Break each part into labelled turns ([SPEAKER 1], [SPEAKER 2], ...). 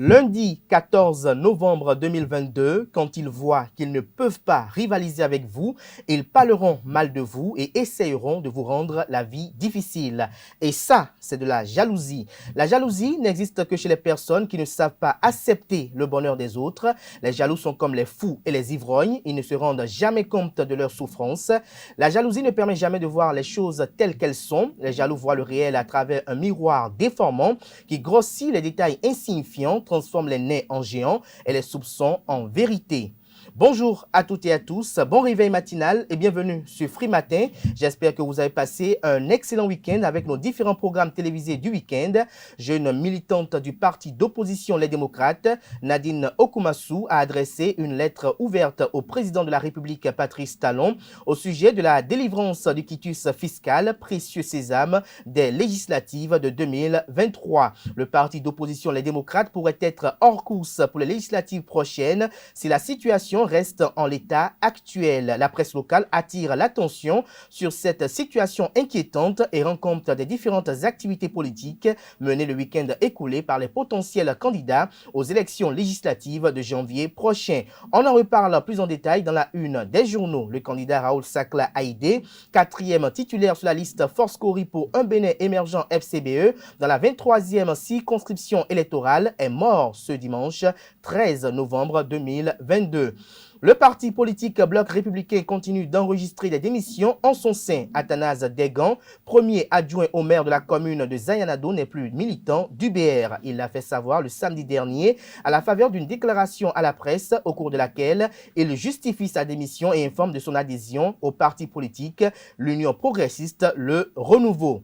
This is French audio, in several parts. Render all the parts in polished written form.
[SPEAKER 1] Lundi 14 novembre 2022, quand ils voient qu'ils ne peuvent pas rivaliser avec vous, ils parleront mal de vous et essayeront de vous rendre la vie difficile. Et ça, c'est de la jalousie. La jalousie n'existe que chez les personnes qui ne savent pas accepter le bonheur des autres. Les jaloux sont comme les fous et les ivrognes. Ils ne se rendent jamais compte de leurs souffrances. La jalousie ne permet jamais de voir les choses telles qu'elles sont. Les jaloux voient le réel à travers un miroir déformant qui grossit les détails insignifiants, transforme les nez en géants et les soupçons en vérité. Bonjour à toutes et à tous, bon réveil matinal et bienvenue sur Free Matin. J'espère que vous avez passé un excellent week-end avec nos différents programmes télévisés du week-end. Jeune militante du parti d'opposition Les Démocrates, Nadine Okumasu a adressé une lettre ouverte au président de la République Patrice Talon au sujet de la délivrance du quitus fiscal précieux sésame des législatives de 2023. Le parti d'opposition Les Démocrates pourrait être hors course pour les législatives prochaines si la situation reste en l'état actuel. La presse locale attire l'attention sur cette situation inquiétante et rend compte des différentes activités politiques menées le week-end écoulé par les potentiels candidats aux élections législatives de janvier prochain. On en reparle plus en détail dans la une des journaux. Le candidat Raoul Sakla Haïdé, quatrième titulaire sur la liste Force Cori pour un Bénin émergent FCBE dans la 23e circonscription électorale, est mort ce dimanche 13 novembre 2022. Le parti politique Bloc républicain continue d'enregistrer des démissions en son sein. Athanase Degan, premier adjoint au maire de la commune de Zayanado, n'est plus militant d'UBR. Il l'a fait savoir le samedi dernier à la faveur d'une déclaration à la presse au cours de laquelle il justifie sa démission et informe de son adhésion au parti politique l'Union progressiste Le Renouveau.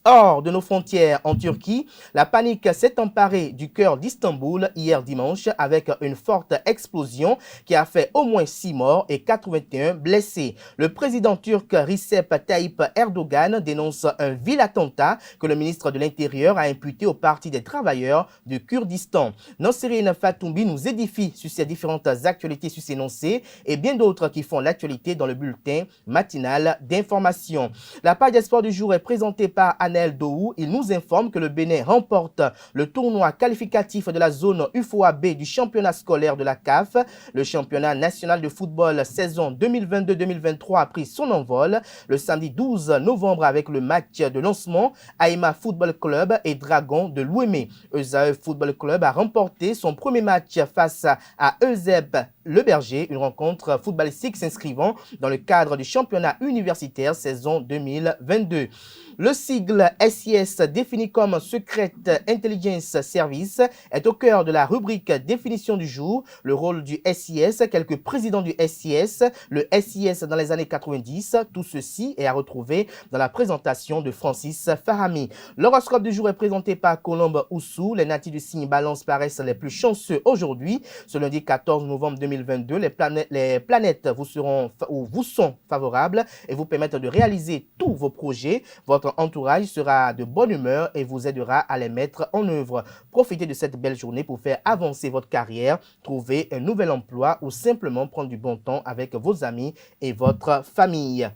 [SPEAKER 1] Hors de nos frontières en Turquie, la panique s'est emparée du cœur d'Istanbul hier dimanche avec une forte explosion qui a fait au moins 6 morts et 81 blessés. Le président turc Recep Tayyip Erdogan dénonce un vil attentat que le ministre de l'Intérieur a imputé au Parti des travailleurs du Kurdistan. Nancérine Fatoumbi nous édifie sur ces différentes actualités sur ces énoncés et bien d'autres qui font l'actualité dans le bulletin matinal d'information. La page d'espoir du jour est présentée par Dou. Il nous informe que le Bénin remporte le tournoi qualificatif de la zone UFOA-B du championnat scolaire de la CAF. Le championnat national de football saison 2022-2023 a pris son envol le samedi 12 novembre avec le match de lancement Aïma Football Club et Dragon de l'Ouémé. ESAE Football Club a remporté son premier match face à Euseb Le Berger, une rencontre footballistique s'inscrivant dans le cadre du championnat universitaire saison 2022. Le sigle SIS, défini comme Secret Intelligence Service, est au cœur de la rubrique définition du jour. Le rôle du SIS, quelques présidents du SIS, le SIS dans les années 90, tout ceci est à retrouver dans la présentation de Francis Fahami. L'horoscope du jour est présenté par Colombe Oussou. Les natifs du signe Balance paraissent les plus chanceux aujourd'hui. Ce lundi 14 novembre 2022, les planètes vous sont favorables et vous permettent de réaliser tous vos projets. Votre entourage sera de bonne humeur et vous aidera à les mettre en œuvre. Profitez de cette belle journée pour faire avancer votre carrière, trouver un nouvel emploi ou simplement prendre du bon temps avec vos amis et votre famille.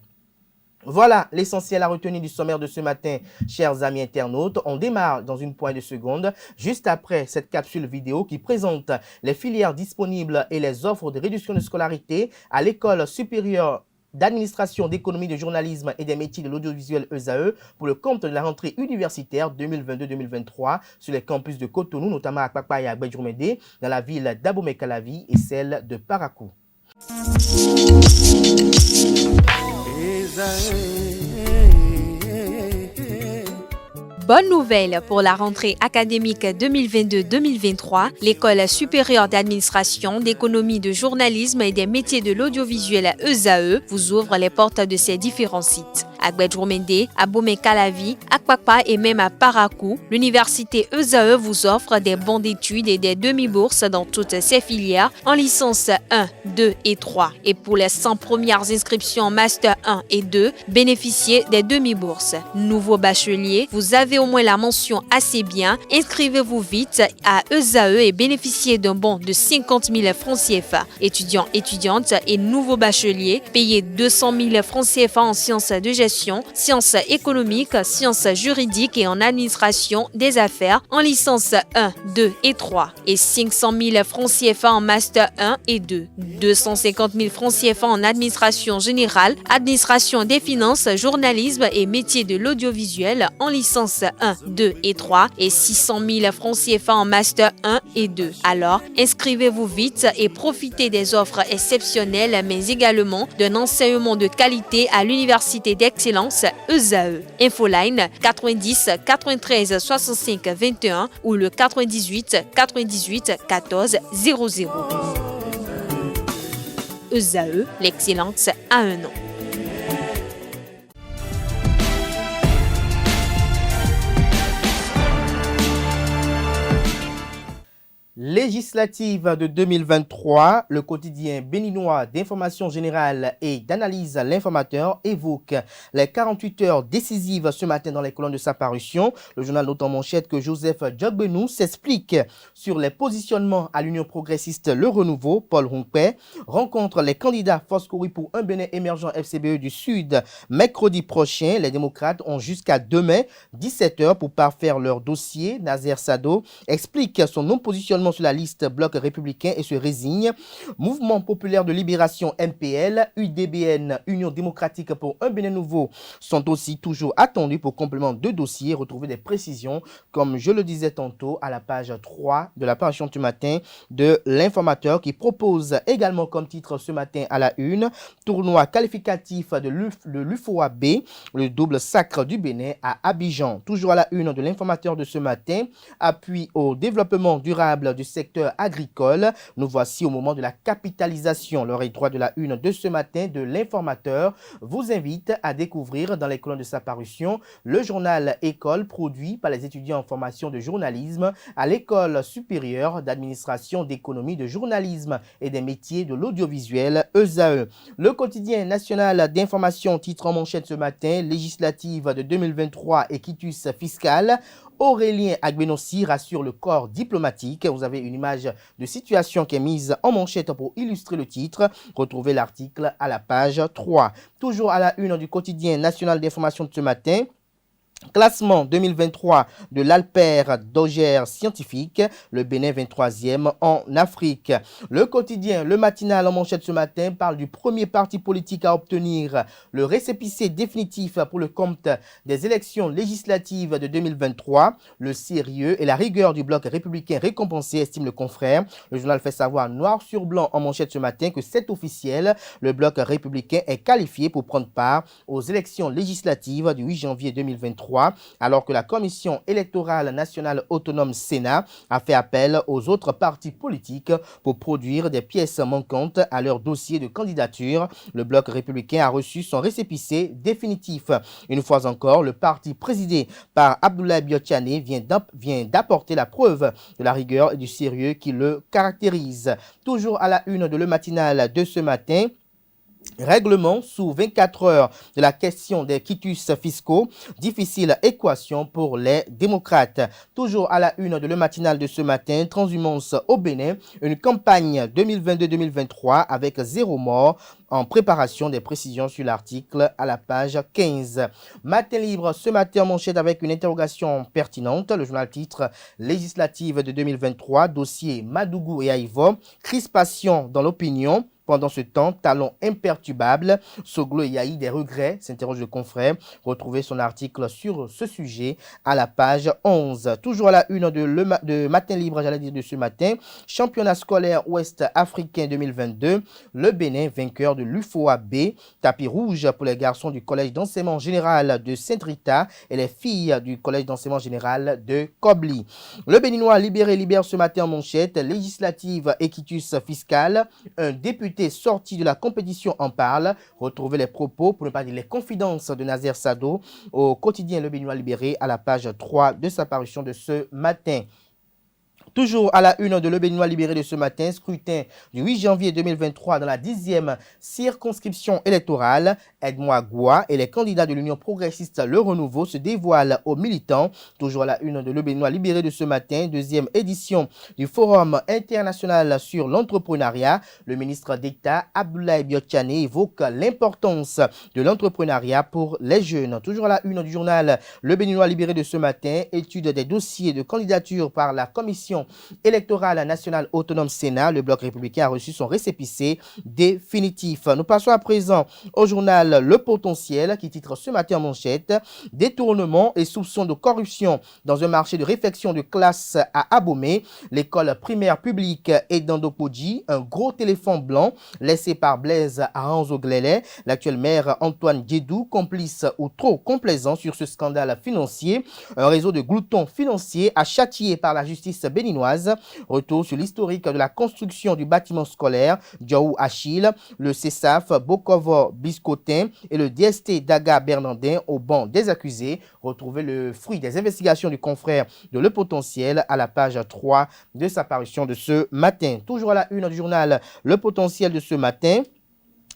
[SPEAKER 1] Voilà l'essentiel à retenir du sommaire de ce matin, chers amis internautes. On démarre dans une poignée de secondes, juste après cette capsule vidéo qui présente les filières disponibles et les offres de réduction de scolarité à l'école supérieure d'administration, d'économie, de journalisme et des métiers de l'audiovisuel ESAE pour le compte de la rentrée universitaire 2022-2023 sur les campus de Cotonou, notamment à Kpakpa et à Gbedjoumede, dans la ville d'Abomey-Calavi et celle de Parakou.
[SPEAKER 2] Bonne nouvelle pour la rentrée académique 2022-2023. L'École supérieure d'administration, d'économie, de journalisme et des métiers de l'audiovisuel ESAE vous ouvre les portes de ses différents sites. À Gbedjoumede, à Abomey-Calavi, à Kpakpa et même à Parakou, l'université ESAE vous offre des bons d'études et des demi-bourses dans toutes ses filières en licence 1, 2 et 3. Et pour les 100 premières inscriptions en master 1 et 2, bénéficiez des demi-bourses. Nouveaux bacheliers, vous avez au moins la mention assez bien. Inscrivez-vous vite à ESAE et bénéficiez d'un bon de 50 000 francs CFA. Étudiants, étudiantes et nouveaux bacheliers, payez 200 000 francs CFA en sciences de gestion gestion, sciences économiques, sciences juridiques et en administration des affaires en licence 1, 2 et 3 et 500 000 francs CFA en master 1 et 2, 250 000 francs CFA en administration générale, administration des finances, journalisme et métiers de l'audiovisuel en licence 1, 2 et 3 et 600 000 francs CFA en master 1 et 2. Alors, inscrivez-vous vite et profitez des offres exceptionnelles mais également d'un enseignement de qualité à l'Université d'excellence ESAE. Infoline 90 93 65 21 ou le 98 98 14 00. ESAE, l'excellence à un nom.
[SPEAKER 1] Législative de 2023, le quotidien béninois d'information générale et d'analyse L'Informateur évoque les 48 heures décisives ce matin dans les colonnes de sa parution. Le journal note en manchette que Joseph Djogbenou s'explique sur les positionnements à l'Union progressiste Le Renouveau. Paul Rompé rencontre les candidats Foscouri pour un Bénin émergent FCBE du Sud mercredi prochain. Les démocrates ont jusqu'à demain 17 heures pour parfaire leur dossier. Nazer Sado explique son non-positionnement sur la liste bloc républicain et se résigne. Mouvement populaire de libération MPL, UDBN, Union démocratique pour un Bénin nouveau sont aussi toujours attendus pour complément de dossier. Retrouver des précisions, comme je le disais tantôt, à la page 3 de la parution du matin de L'Informateur qui propose également comme titre ce matin à la une, tournoi qualificatif de l'UFOA B, le double sacre du Bénin à Abidjan. Toujours à la une de L'Informateur de ce matin, appui au développement durable du secteur agricole. Nous voici au moment de la capitalisation. L'oreille droite de la une de ce matin de L'Informateur vous invite à découvrir dans les colonnes de sa parution le journal École produit par les étudiants en formation de journalisme à l'École supérieure d'administration d'économie de journalisme et des métiers de l'audiovisuel ESAE. Le quotidien national d'information titre en manchette ce matin, législative de 2023 et quitus fiscal. Aurélien Agbenossi rassure le corps diplomatique. Vous avez une image de situation qui est mise en manchette pour illustrer le titre. Retrouvez l'article à la page 3. Toujours à la une du quotidien national d'information de ce matin. Classement 2023 de l'Alper d'Auger scientifique, le Bénin 23e en Afrique. Le quotidien, le matinal en manchette ce matin parle du premier parti politique à obtenir le récépissé définitif pour le compte des élections législatives de 2023. Le sérieux et la rigueur du bloc républicain récompensé, estime le confrère. Le journal fait savoir noir sur blanc en manchette ce matin que c'est officiel. Le bloc républicain est qualifié pour prendre part aux élections législatives du 8 janvier 2023. Alors que la Commission électorale nationale autonome Sénat a fait appel aux autres partis politiques pour produire des pièces manquantes à leur dossier de candidature. Le bloc républicain a reçu son récépissé définitif. Une fois encore, le parti présidé par Abdoulaye Biotiane vient d'apporter la preuve de la rigueur et du sérieux qui le caractérise. Toujours à la une de Le Matinal de ce matin, règlement sous 24 heures de la question des quitus fiscaux. Difficile équation pour les démocrates. Toujours à la une de Le Matinal de ce matin, transhumance au Bénin, une campagne 2022-2023 avec 0 mort. En préparation, des précisions sur l'article à la page 15. Matin libre ce matin en manchette avec une interrogation pertinente. Le journal titre législative de 2023, dossier Madougou et Aïvo, crispation dans l'opinion. Pendant ce temps, talon imperturbable, Soglo et Yahi des regrets, s'interroge le confrère. Retrouvez son article sur ce sujet à la page 11. Toujours à la une de Matin Libre, j'allais dire de ce matin, championnat scolaire ouest africain 2022, le Bénin vainqueur de l'UFOA B, tapis rouge pour les garçons du collège d'enseignement général de Saint-Rita et les filles du collège d'enseignement général de Kobli. Le Béninois libère ce matin en manchette, législative et quitus fiscal, un député sorti de la compétition en parle. Retrouvez les propos, pour ne pas dire les confidences de Nazer Sado au quotidien Le Béninois libéré à la page 3 de sa parution de ce matin. Toujours à la une de Le Béninois libéré de ce matin, scrutin du 8 janvier 2023 dans la 10e circonscription électorale. Edmond Goua et les candidats de l'Union progressiste Le Renouveau se dévoilent aux militants. Toujours à la une de Le Béninois libéré de ce matin, deuxième édition du Forum international sur l'entrepreneuriat. Le ministre d'État Abdoulaye Biotchane évoque l'importance de l'entrepreneuriat pour les jeunes. Toujours à la une du journal Le Béninois libéré de ce matin, étude des dossiers de candidature par la Commission électorale nationale autonome Sénat. Le bloc républicain a reçu son récépissé définitif. Nous passons à présent au journal Le Potentiel qui titre ce matin en manchette « Détournement et soupçons de corruption dans un marché de réfection de classe à Abomey. L'école primaire publique est d'Andopodji. Un gros téléphone blanc laissé par Blaise Aranzo-Glélé. L'actuel maire Antoine Djedou, complice ou trop complaisant sur ce scandale financier. Un réseau de gloutons financiers a châtié par la justice béninoise. Retour sur l'historique de la construction du bâtiment scolaire Djaou Achille, le CESAF Bokovo Biscotin et le DST Daga Bernardin au banc des accusés. Retrouvez le fruit des investigations du confrère de Le Potentiel à la page 3 de sa parution de ce matin. Toujours à la une du journal Le Potentiel de ce matin.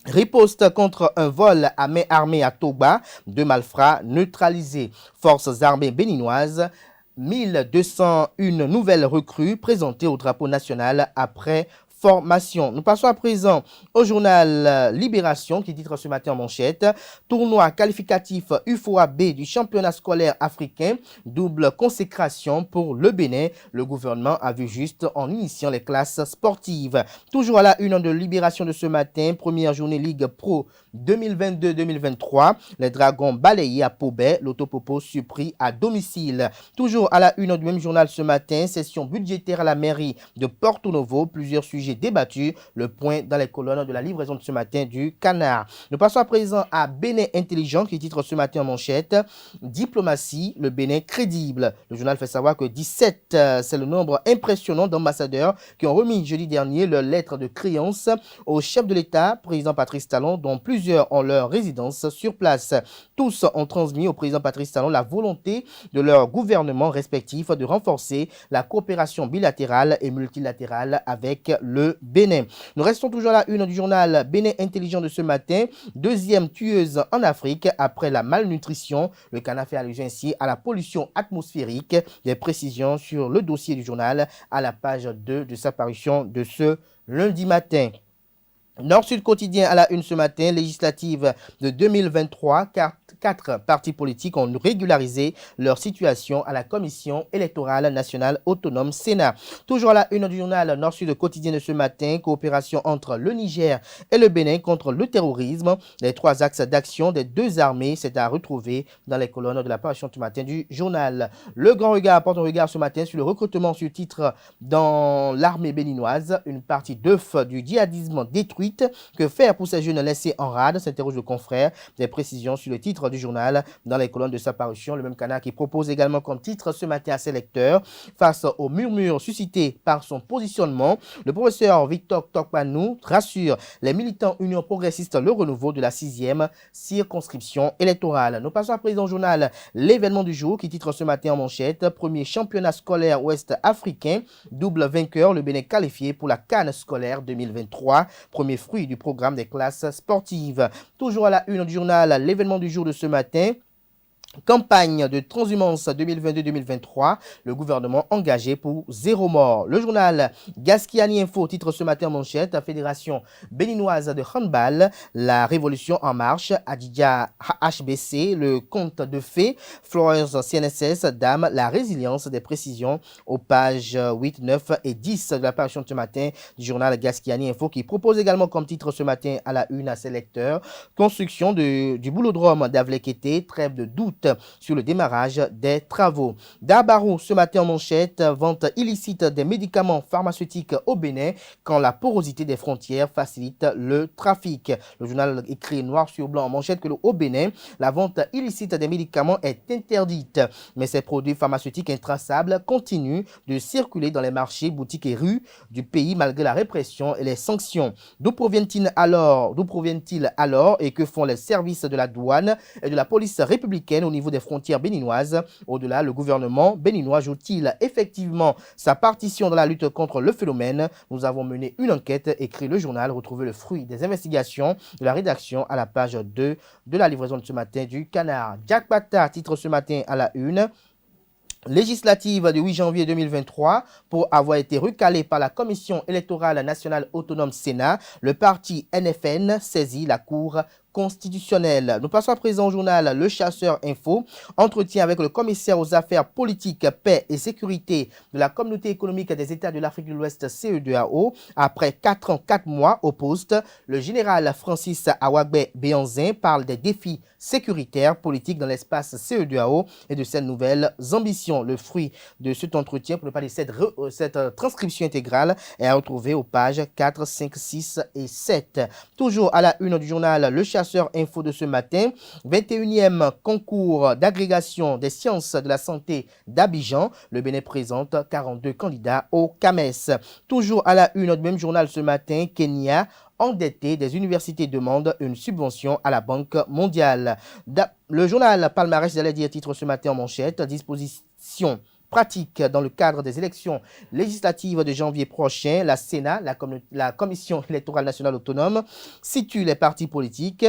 [SPEAKER 1] Riposte contre un vol à main armée à Toba, deux malfrats neutralisés. Forces armées béninoises, 1201 nouvelles recrues présentées au drapeau national après formation. Nous passons à présent au journal Libération qui titre ce matin en manchette « Tournoi qualificatif UFOA B du championnat scolaire africain, double consécration pour le Bénin. Le gouvernement a vu juste en initiant les classes sportives. » Toujours à la une de Libération de ce matin, première journée Ligue Pro 2022-2023. Les Dragons balayés à Pobet, l'Autopopo surpris à domicile. Toujours à la une du même journal ce matin, session budgétaire à la mairie de Porto Novo, plusieurs sujets débattus, le point dans les colonnes de la livraison de ce matin du Canard. Nous passons à présent à Bénin Intelligent qui titre ce matin en manchette « Diplomatie, le Bénin crédible ». Le journal fait savoir que 17, c'est le nombre impressionnant d'ambassadeurs qui ont remis jeudi dernier leur lettre de créance au chef de l'État, président Patrice Talon, dont plusieurs ont leur résidence sur place. Tous ont transmis au président Patrice Talon la volonté de leur gouvernement respectif de renforcer la coopération bilatérale et multilatérale avec le Bénin. Nous restons toujours à la une du journal Bénin Intelligent de ce matin. Deuxième tueuse en Afrique après la malnutrition. Le Canard fait allusion ainsi à la pollution atmosphérique. Des précisions sur le dossier du journal à la page 2 de sa parution de ce lundi matin. Nord-Sud quotidien à la une ce matin, législative de 2023, quatre partis politiques ont régularisé leur situation à la Commission électorale nationale autonome Sénat. Toujours à la une du journal Nord-Sud quotidien de ce matin, coopération entre le Niger et le Bénin contre le terrorisme. Les trois axes d'action des deux armées, c'est à retrouver dans les colonnes de la parution ce matin du journal. Le Grand Regard porte un regard ce matin sur le recrutement sur titre dans l'armée béninoise. Une partie d'œuf du djihadisme détruite. Que faire pour ces jeunes laissés en rade, s'interroge le confrère. Des précisions sur le titre du journal dans les colonnes de sa parution. Le même Canard qui propose également comme titre ce matin à ses lecteurs, face aux murmures suscités par son positionnement, le professeur Victor Tokpanou rassure les militants Union progressiste Le Renouveau de la 6e circonscription électorale. Nous passons à présent au journal L'événement du jour qui titre ce matin en manchette, premier championnat scolaire ouest africain, double vainqueur, le Bénin qualifié pour la CAN scolaire 2023, premier fruit du programme des classes sportives. Toujours à la une du journal L'événement du jour de ce matin. Campagne de transhumance 2022-2023, le gouvernement engagé pour 0 mort. Le journal Gaskiani Info titre ce matin en manchette, Fédération béninoise de handball, la révolution en marche, Adidja HBC, le conte de fées, Florence CNSS, Dame, la résilience, des précisions aux pages 8, 9 et 10 de la parution de ce matin du journal Gaskiani Info qui propose également comme titre ce matin à la une à ses lecteurs, construction du boulodrome d'Avlekete, trêve de doute sur le démarrage des travaux. Dabarou, ce matin en manchette, vente illicite des médicaments pharmaceutiques au Bénin quand la porosité des frontières facilite le trafic. Le journal écrit noir sur blanc en manchette que au Bénin, la vente illicite des médicaments est interdite. Mais ces produits pharmaceutiques intraçables continuent de circuler dans les marchés, boutiques et rues du pays malgré la répression et les sanctions. D'où proviennent-ils alors et que font les services de la douane et de la police républicaine au niveau des frontières béninoises. Au-delà, le gouvernement béninois joue-t-il effectivement sa partition dans la lutte contre le phénomène? Nous avons mené une enquête, écrit le journal. Retrouvez le fruit des investigations de la rédaction à la page 2 de la livraison de ce matin du Canard. Jack Pata titre ce matin à la une. Législative du 8 janvier 2023, pour avoir été recalé par la Commission électorale nationale autonome Sénat, le parti NFN saisit la Cour constitutionnelle. Nous passons à présent au journal Le Chasseur Info. Entretien avec le commissaire aux affaires politiques, paix et sécurité de la Communauté économique des États de l'Afrique de l'Ouest, CEDEAO. Après 4 ans, 4 mois au poste, le général Francis Awagbe Béanzin parle des défis sécuritaires politiques dans l'espace CEDEAO et de ses nouvelles ambitions. Le fruit de cet entretien, pour ne pas dire cette transcription intégrale, est à retrouver aux pages 4, 5, 6 et 7. Toujours à la une du journal Le Chasseur Info de ce matin, 21e concours d'agrégation des sciences de la santé d'Abidjan. Le Bénin présente 42 candidats au CAMES. Toujours à la une du même journal ce matin, Kenya endetté des universités demandent une subvention à la Banque mondiale. Le journal Palmarès, j'allais dire titre ce matin en manchette, disposition pratique dans le cadre des élections législatives de janvier prochain. La Sénat, la Commission électorale nationale autonome, situe les partis politiques.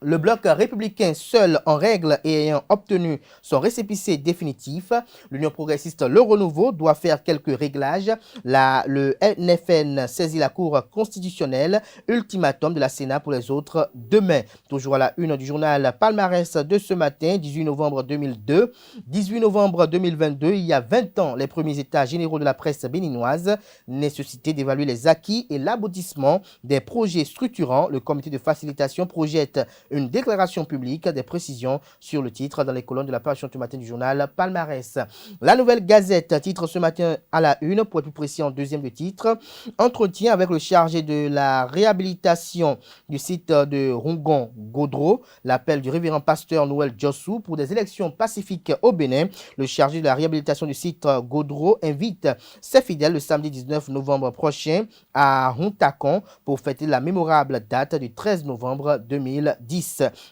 [SPEAKER 1] Le bloc républicain seul en règle et ayant obtenu son récépissé définitif, l'Union progressiste Le Renouveau doit faire quelques réglages. Le NFN saisit la Cour constitutionnelle, ultimatum de la Sénat pour les autres demain. Toujours à la une du journal Palmarès de ce matin, 18 novembre 2002. 18 novembre 2022, il y a 20 ans, les premiers états généraux de la presse béninoise, nécessité d'évaluer les acquis et l'aboutissement des projets structurants. Le comité de facilitation projette une déclaration publique, des précisions sur le titre dans les colonnes de la parution ce matin du journal Palmarès. La Nouvelle Gazette titre ce matin à la une, pour être plus précis en deuxième de titre, entretien avec le chargé de la réhabilitation du site de Rongon-Gaudreau, l'appel du révérend pasteur Noël Djossou pour des élections pacifiques au Bénin. Le chargé de la réhabilitation du site Gaudreau invite ses fidèles le samedi 19 novembre prochain à Hontakon pour fêter la mémorable date du 13 novembre 2010.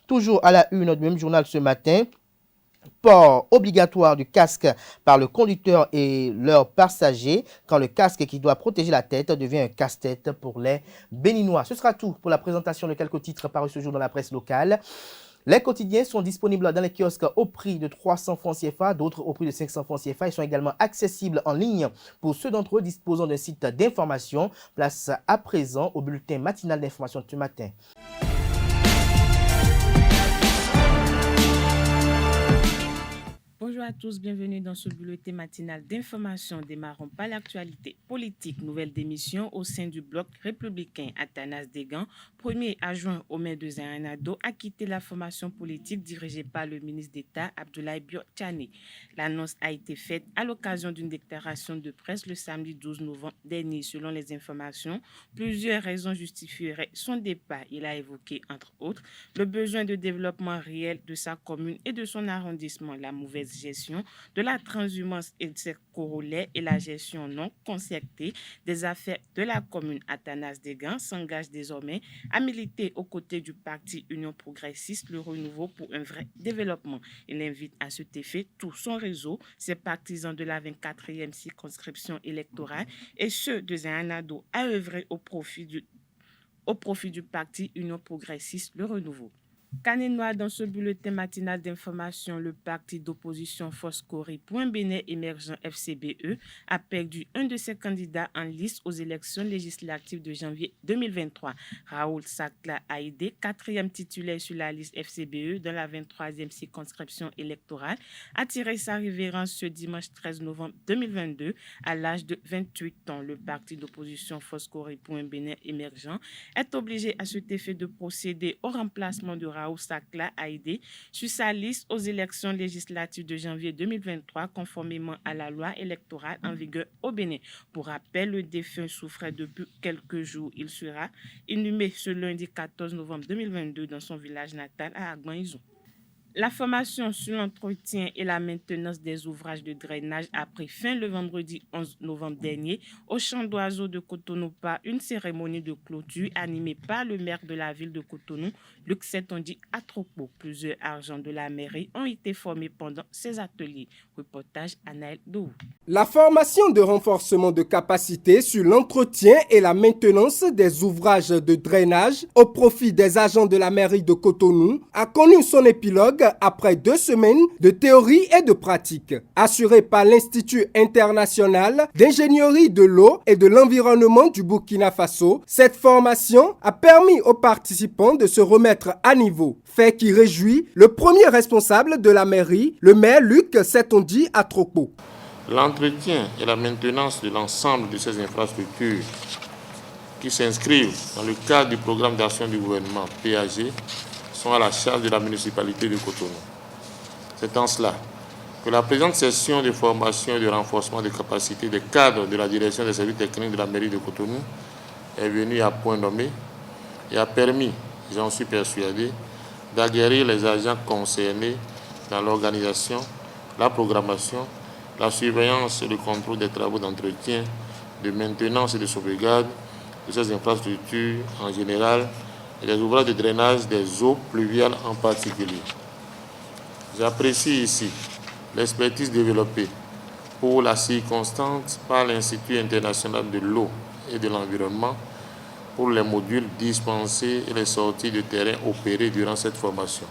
[SPEAKER 1] Toujours à la une du même journal ce matin, port obligatoire du casque par le conducteur et leurs passagers quand le casque qui doit protéger la tête devient un casse-tête pour les Béninois. Ce sera tout pour la présentation de quelques titres parus ce jour dans la presse locale. Les quotidiens sont disponibles dans les kiosques au prix de 300 francs CFA, d'autres au prix de 500 francs CFA. Ils sont également accessibles en ligne pour ceux d'entre eux disposant d'un site d'information. Place à présent au bulletin matinal d'information de ce matin.
[SPEAKER 3] Bonjour à tous, bienvenue dans ce bulletin matinal d'information démarrant par l'actualité politique. Nouvelle démission au sein du bloc républicain. Athanas Degan, premier adjoint au maire de Zayanado, a quitté la formation politique dirigée par le ministre d'État Abdoulaye Biotchane. L'annonce a été faite à l'occasion d'une déclaration de presse le samedi 12 novembre dernier. Selon les informations, plusieurs raisons justifieraient son départ. Il a évoqué, entre autres, le besoin de développement réel de sa commune et de son arrondissement, la mauvaise gestion de la transhumance et de ses corollaires et la gestion non concertée des affaires de la commune. Athanas Degan s'engage désormais à militer aux côtés du parti Union progressiste Le Renouveau pour un vrai développement. Il invite à cet effet tout son réseau, ses partisans de la 24e circonscription électorale et ceux de Zayanado à œuvrer au profit du parti Union progressiste Le Renouveau. Canet noir dans ce bulletin matinal d'information, le parti d'opposition Foscori Point Bénin émergent FCBE a perdu un de ses candidats en liste aux élections législatives de janvier 2023. Raoul Sakla Haïdé, quatrième titulaire sur la liste FCBE dans la 23e circonscription électorale, a tiré sa révérence ce dimanche 13 novembre 2022 à l'âge de 28 ans. Le parti d'opposition Foscori Point Bénin émergent est obligé à cet effet de procéder au remplacement de Raoul Sakla Haïdé sur sa liste aux élections législatives de janvier 2023 conformément à la loi électorale en vigueur au Bénin. Pour rappel, le défunt souffrait depuis quelques jours. Il sera inhumé ce lundi 14 novembre 2022 dans son village natal à Agban-Izou. La formation sur l'entretien et la maintenance des ouvrages de drainage a pris fin le vendredi 11 novembre dernier au Champ d'Oiseaux de Cotonou par une cérémonie de clôture animée par le maire de la ville de Cotonou, Luc Setondi Atropo. Plusieurs agents de la mairie ont été formés pendant ces ateliers. Reportage Anaël Dou.
[SPEAKER 4] La formation de renforcement de capacité sur l'entretien et la maintenance des ouvrages de drainage au profit des agents de la mairie de Cotonou a connu son épilogue après 2 semaines de théorie et de pratique. Assurée par l'Institut international d'ingénierie de l'eau et de l'environnement du Burkina Faso, cette formation a permis aux participants de se remettre à niveau. Fait qui réjouit le premier responsable de la mairie, le maire Luc Setondi Atropo.
[SPEAKER 5] L'entretien et la maintenance de l'ensemble de ces infrastructures qui s'inscrivent dans le cadre du programme d'action du gouvernement PAG sont à la charge de la municipalité de Cotonou. C'est en cela que la présente session de formation et de renforcement des capacités des cadres de la direction des services techniques de la mairie de Cotonou est venue à point nommé et a permis, j'en suis persuadé, d'aguerrir les agents concernés dans l'organisation, la programmation, la surveillance et le contrôle des travaux d'entretien, de maintenance et de sauvegarde de ces infrastructures en général et des ouvrages de drainage des eaux pluviales en particulier. J'apprécie ici l'expertise développée pour la circonstance par l'Institut international de l'eau et de l'environnement pour les modules dispensés et les sorties de terrain opérées durant cette formation.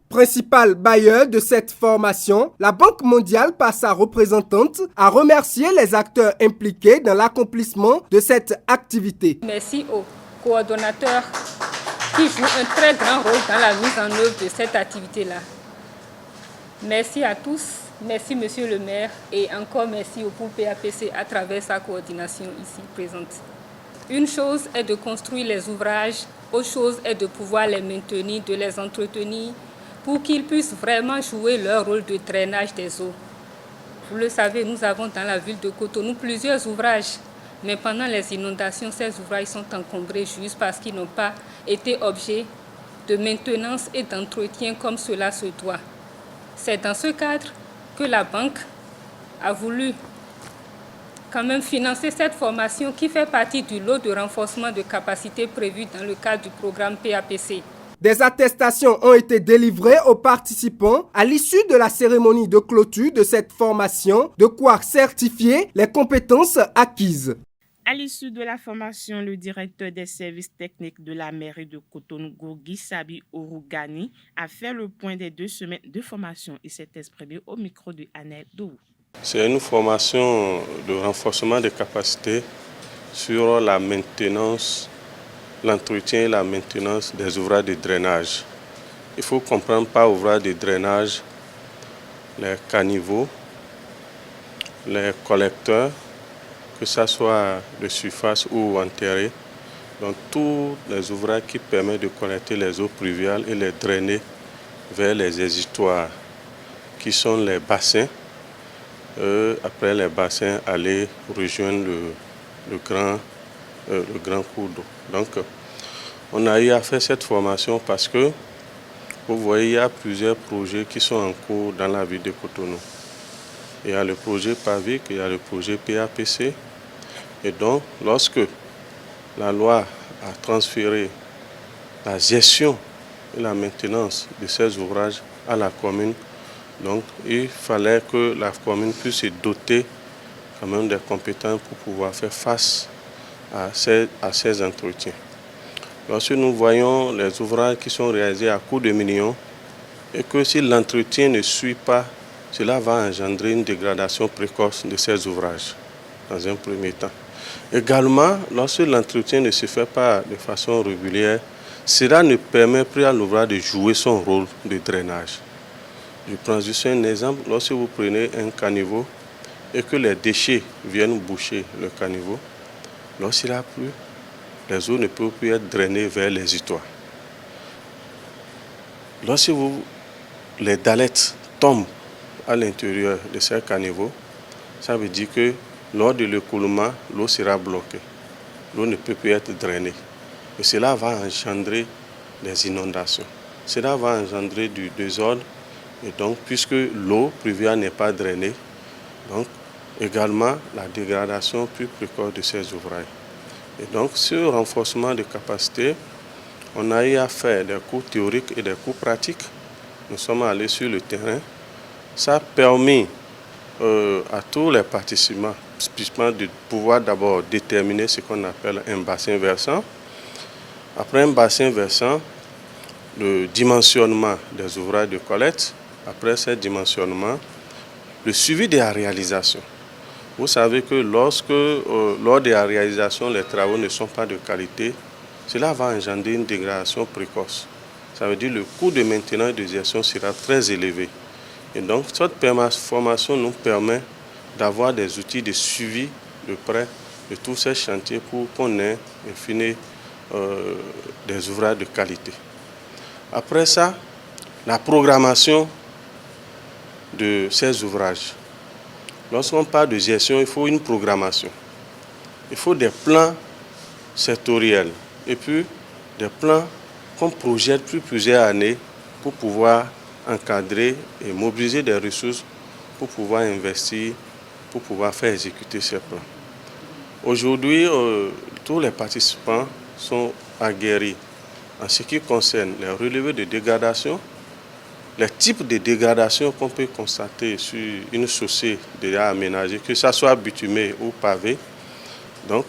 [SPEAKER 4] Principal bailleur de cette formation, la Banque mondiale, par sa représentante, a remercié les acteurs impliqués dans l'accomplissement de cette activité.
[SPEAKER 6] Merci aux coordonnateurs qui jouent un très grand rôle dans la mise en œuvre de cette activité-là. Merci à tous, merci Monsieur le maire et encore merci au groupe PAPC à travers sa coordination ici présente. Une chose est de construire les ouvrages, autre chose est de pouvoir les maintenir, de les entretenir pour qu'ils puissent vraiment jouer leur rôle de drainage des eaux. Vous le savez, nous avons dans la ville de Cotonou plusieurs ouvrages, mais pendant les inondations, ces ouvrages sont encombrés juste parce qu'ils n'ont pas été objets de maintenance et d'entretien comme cela se doit. C'est dans ce cadre que la banque a voulu quand même financer cette formation qui fait partie du lot de renforcement de capacité prévu dans le cadre du programme PAPC.
[SPEAKER 4] Des attestations ont été délivrées aux participants à l'issue de la cérémonie de clôture de cette formation, de quoi certifier les compétences acquises.
[SPEAKER 3] À l'issue de la formation, le directeur des services techniques de la mairie de Cotonou, Gorgui Sabi Orugani, a fait le point des 2 semaines de formation et s'est exprimé au micro de Anaël Dou.
[SPEAKER 7] C'est une formation de renforcement des capacités sur la maintenance, l'entretien et la maintenance des ouvrages de drainage. Il faut comprendre par ouvrage de drainage les caniveaux, les collecteurs, que ce soit de surface ou enterrés. Donc tous les ouvrages qui permettent de collecter les eaux pluviales et les drainer vers les exutoires, qui sont les bassins. Après les bassins, aller rejoindre le grand cours d'eau. Donc, on a eu à faire cette formation parce que, vous voyez, il y a plusieurs projets qui sont en cours dans la ville de Cotonou. Il y a le projet PAVIC, il y a le projet PAPC. Et donc, lorsque la loi a transféré la gestion et la maintenance de ces ouvrages à la commune, donc il fallait que la commune puisse se doter quand même des compétences pour pouvoir faire face à ces entretiens. Lorsque nous voyons les ouvrages qui sont réalisés à coût de millions et que si l'entretien ne suit pas, cela va engendrer une dégradation précoce de ces ouvrages dans un premier temps. Également, lorsque l'entretien ne se fait pas de façon régulière, cela ne permet plus à l'ouvrage de jouer son rôle de drainage. Je prends juste un exemple. Lorsque vous prenez un caniveau et que les déchets viennent boucher le caniveau, lorsqu'il a plu, les eaux ne peuvent plus être drainées vers les exutoires. Lorsque les dalettes tombent à l'intérieur de ces caniveaux, ça veut dire que lors de l'écoulement, l'eau sera bloquée. L'eau ne peut plus être drainée. Et cela va engendrer des inondations. Cela va engendrer du désordre Et donc, puisque l'eau pluviale n'est pas drainée, donc également la dégradation plus précoce de ces ouvrages. Et donc, ce renforcement de capacité, on a eu à faire des cours théoriques et des cours pratiques. Nous sommes allés sur le terrain. Ça a permis à tous les participants de pouvoir d'abord déterminer ce qu'on appelle un bassin versant. Après un bassin versant, le dimensionnement des ouvrages de collecte. Après ce dimensionnement, le suivi de la réalisation. Vous savez que lors de la réalisation, les travaux ne sont pas de qualité, cela va engendrer une dégradation précoce. Ça veut dire que le coût de maintenance et de gestion sera très élevé. Et donc, cette formation nous permet d'avoir des outils de suivi de près de tous ces chantiers pour qu'on ait, in fine, des ouvrages de qualité. Après ça, la programmation de ces ouvrages. Lorsqu'on parle de gestion, il faut une programmation. Il faut des plans sectoriels et puis des plans qu'on projette sur plusieurs années pour pouvoir encadrer et mobiliser des ressources pour pouvoir investir, pour pouvoir faire exécuter ces plans. Aujourd'hui, tous les participants sont aguerris en ce qui concerne les relevés de dégradation, les types de dégradation qu'on peut constater sur une chaussée déjà aménagée, que ce soit bitumée ou pavée. Donc,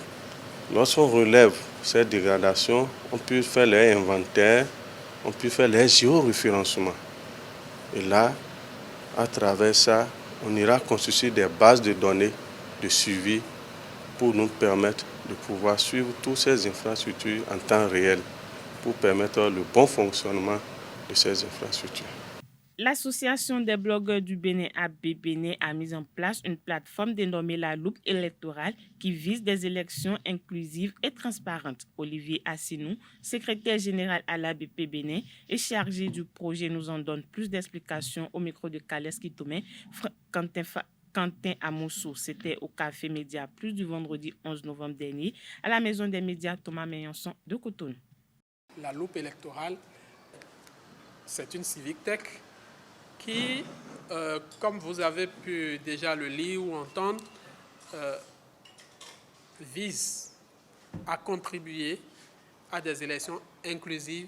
[SPEAKER 7] lorsqu'on relève ces dégradations, on peut faire les inventaires, on peut faire les géoréférencements. Et là, à travers ça, on ira constituer des bases de données de suivi pour nous permettre de pouvoir suivre toutes ces infrastructures en temps réel pour permettre le bon fonctionnement de ces infrastructures.
[SPEAKER 3] L'Association des blogueurs du Bénin AB Bénin a mis en place une plateforme dénommée la Loupe électorale qui vise des élections inclusives et transparentes. Olivier Assinou, secrétaire général à l'ABP Bénin et chargé du projet, nous en donne plus d'explications au micro de Kales Kitoumé, Quentin Amoussou. C'était au Café Média Plus du vendredi 11 novembre dernier à la Maison des médias Thomas Meillanson de Cotonou.
[SPEAKER 8] La Loupe électorale, c'est une civic tech qui, comme vous avez pu déjà le lire ou entendre, vise à contribuer à des élections inclusives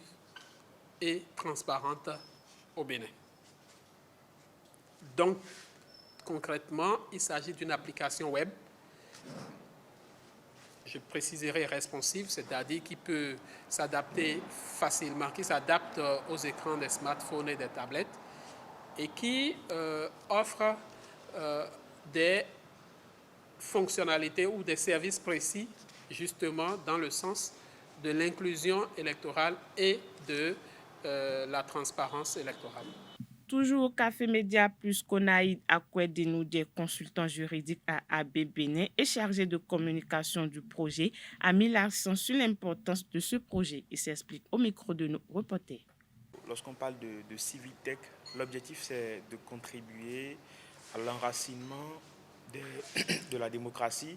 [SPEAKER 8] et transparentes au Bénin. Donc, concrètement, il s'agit d'une application web, je préciserai responsive, c'est-à-dire qui peut s'adapter facilement, qui s'adapte aux écrans des smartphones et des tablettes, et qui offre des fonctionnalités ou des services précis, justement dans le sens de l'inclusion électorale et de la transparence électorale.
[SPEAKER 3] Toujours au Café Média Plus, Konaïd Akwedinou, des consultants juridiques à AB Bénin et chargé de communication du projet, a mis l'accent sur l'importance de ce projet. Il s'explique au micro de nos reporters.
[SPEAKER 9] Lorsqu'on parle de Civic Tech, l'objectif c'est de contribuer à l'enracinement de la démocratie,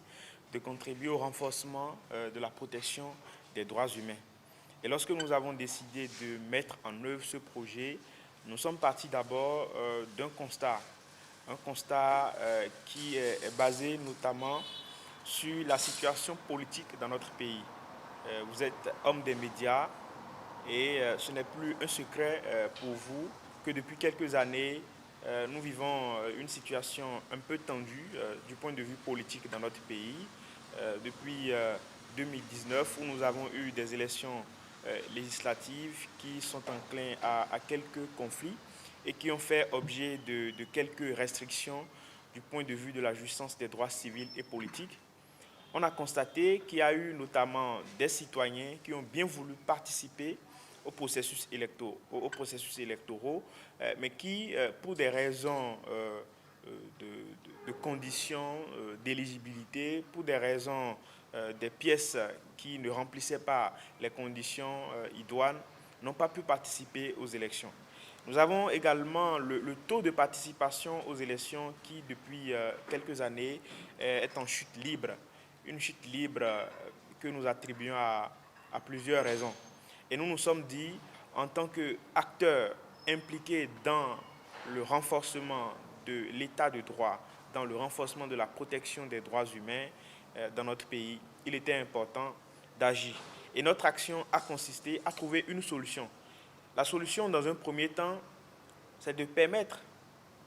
[SPEAKER 9] de contribuer au renforcement de la protection des droits humains. Et lorsque nous avons décidé de mettre en œuvre ce projet, nous sommes partis d'abord d'un constat, qui est basé notamment sur la situation politique dans notre pays. Vous êtes homme des médias, et ce n'est plus un secret pour vous que depuis quelques années, nous vivons une situation un peu tendue du point de vue politique dans notre pays. Depuis 2019, où nous avons eu des élections législatives qui sont enclins à quelques conflits et qui ont fait objet de quelques restrictions du point de vue de la jouissance des droits civils et politiques. On a constaté qu'il y a eu notamment des citoyens qui ont bien voulu participer aux processus électoraux, mais qui, pour des raisons de conditions d'éligibilité, pour des raisons des pièces qui ne remplissaient pas les conditions idoines, n'ont pas pu participer aux élections. Nous avons également le taux de participation aux élections qui, depuis quelques années, est en chute libre. Une chute libre que nous attribuons à plusieurs raisons. Et nous nous sommes dit, en tant qu'acteurs impliqués dans le renforcement de l'état de droit, dans le renforcement de la protection des droits humains dans notre pays, il était important d'agir. Et notre action a consisté à trouver une solution. La solution, dans un premier temps, c'est de permettre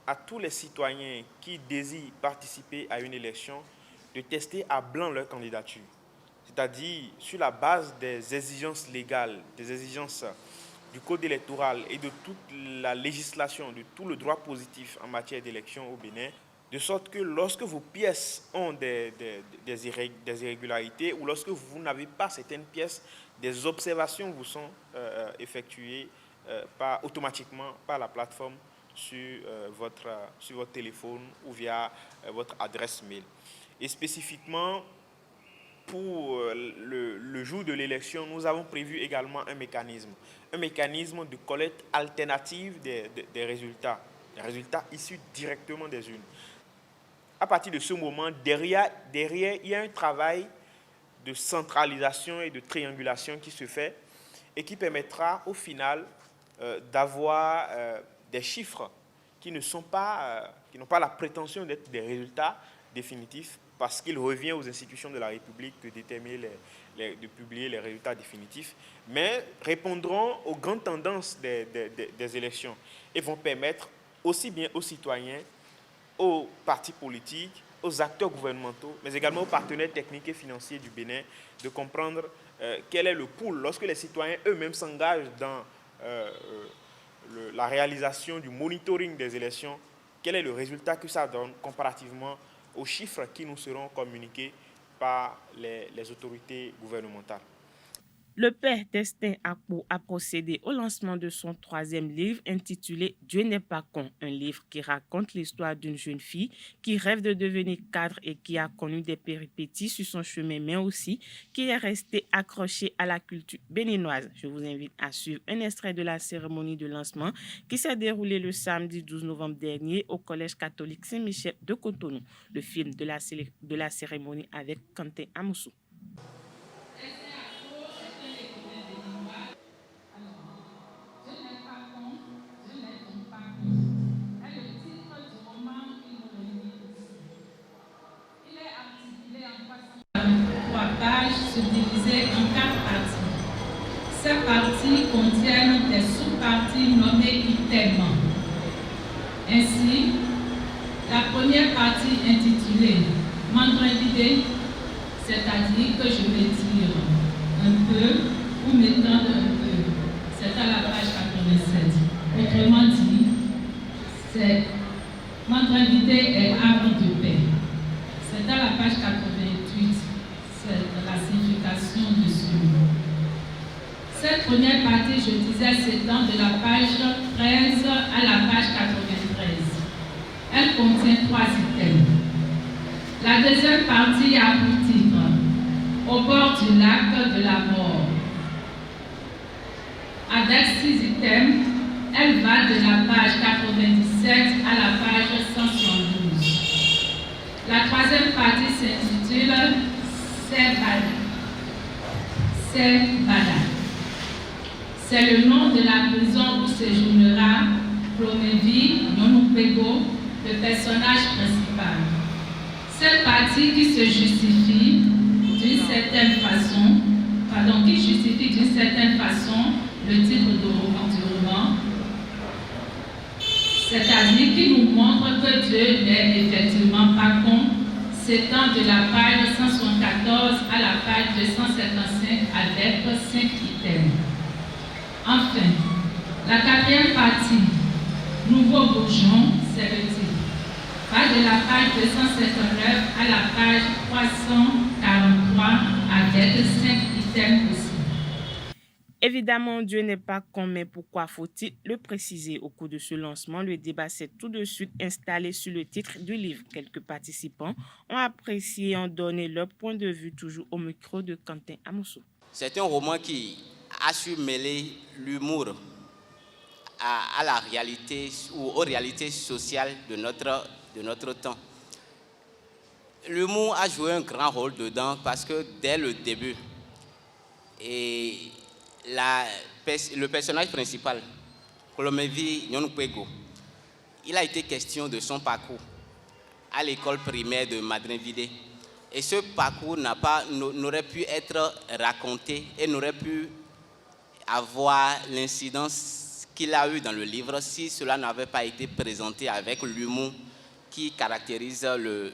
[SPEAKER 9] à tous les citoyens qui désirent participer à une élection de tester à blanc leur candidature. C'est-à-dire sur la base des exigences légales, des exigences du code électoral et de toute la législation, de tout le droit positif en matière d'élection au Bénin, de sorte que lorsque vos pièces ont des irrégularités ou lorsque vous n'avez pas certaines pièces, des observations vous sont effectuées automatiquement par la plateforme sur votre téléphone ou via votre adresse mail. Et spécifiquement, pour le jour de l'élection, nous avons prévu également un mécanisme de collecte alternative des résultats issus directement des urnes. À partir de ce moment, derrière, il y a un travail de centralisation et de triangulation qui se fait et qui permettra au final d'avoir des chiffres qui n'ont pas la prétention d'être des résultats définitifs, parce qu'il revient aux institutions de la République de déterminer de publier les résultats définitifs, mais répondront aux grandes tendances des élections et vont permettre aussi bien aux citoyens, aux partis politiques, aux acteurs gouvernementaux, mais également aux partenaires techniques et financiers du Bénin de comprendre quel est le pool lorsque les citoyens eux-mêmes s'engagent dans la réalisation du monitoring des élections, quel est le résultat que ça donne comparativement aux chiffres qui nous seront communiqués par les autorités gouvernementales.
[SPEAKER 3] Le père Destin Akpo a procédé au lancement de son 3e livre intitulé « Dieu n'est pas con », un livre qui raconte l'histoire d'une jeune fille qui rêve de devenir cadre et qui a connu des péripéties sur son chemin, mais aussi qui est restée accrochée à la culture béninoise. Je vous invite à suivre un extrait de la cérémonie de lancement qui s'est déroulée le samedi 12 novembre dernier au Collège catholique Saint-Michel de Cotonou. Le film de la cérémonie avec Quentin Amoussou.
[SPEAKER 10] Se diviser en 4 parties. Ces parties contiennent des sous-parties nommées items. Ainsi, la première partie intitulée Mandrindidé, c'est-à-dire que je vais dire un peu ou m'étendre un peu. C'est à la page 87. Autrement dit, c'est Mandrindidé est arbre de paix. C'est à la page 88. La signification de ce mot. Cette première partie, je disais, s'étend de la page 13 à la page 93. Elle contient 3 items. La deuxième partie a pour titre « Au bord du lac de la mort ». Avec 6 items, elle va de la page 97 à la page 172. La troisième partie s'intitule C'est Bada. C'est le nom de la prison où séjournera Plomevi Nonupego, le personnage principal. Cette partie qui se justifie d'une certaine façon, le titre du roman, c'est-à-dire qui nous montre que Dieu n'est effectivement pas con, s'étend de la page 174 à la page 255 avec 5 items. Enfin, la 4e partie, Nouveau bourgeon, c'est le titre, va de la page 259 à la page 343 avec 5 items aussi.
[SPEAKER 3] Évidemment, Dieu n'est pas con, mais pourquoi faut-il le préciser? Au cours de ce lancement, le débat s'est tout de suite installé sur le titre du livre. Quelques participants ont apprécié et ont donné leur point de vue, toujours au micro de Quentin Amoussou.
[SPEAKER 11] C'est un roman qui a su mêler l'humour à la réalité ou aux réalités sociales de notre temps. L'humour a joué un grand rôle dedans parce que dès le début, le personnage principal, Plomevi Nonupego, il a été question de son parcours à l'école primaire de Madrinvidé. Et ce parcours n'aurait pu être raconté et n'aurait pu avoir l'incidence qu'il a eue dans le livre si cela n'avait pas été présenté avec l'humour qui caractérise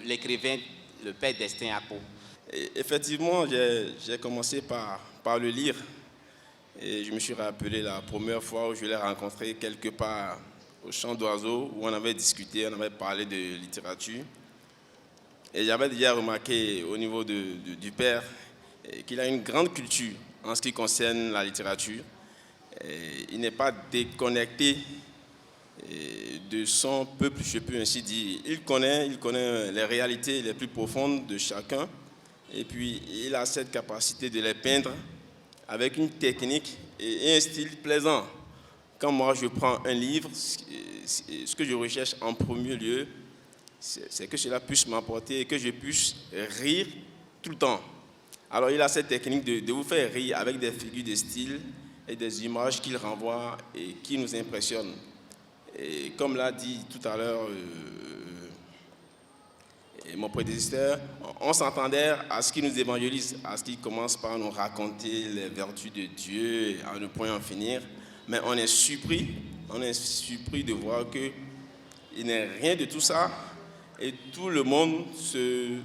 [SPEAKER 11] l'écrivain, le père Destin Ako.
[SPEAKER 12] Effectivement, j'ai commencé par le lire. Et je me suis rappelé la première fois où je l'ai rencontré quelque part au Champ d'Oiseaux, où on avait discuté, on avait parlé de littérature. Et j'avais déjà remarqué au niveau du père qu'il a une grande culture en ce qui concerne la littérature. Et il n'est pas déconnecté de son peuple, je peux ainsi dire. Il connaît les réalités les plus profondes de chacun. Et puis, il a cette capacité de les peindre avec une technique et un style plaisant. Quand moi, je prends un livre, ce que je recherche en premier lieu, c'est que cela puisse m'apporter et que je puisse rire tout le temps. Alors, il a cette technique de vous faire rire avec des figures de style et des images qu'il renvoie et qui nous impressionnent. Et comme l'a dit tout à l'heure mon prédécesseur, on s'attendait à ce qu'il nous évangélise, à ce qu'il commence par nous raconter les vertus de Dieu, à ne point en finir. Mais on est surpris de voir qu'il n'est rien de tout ça et tout le monde se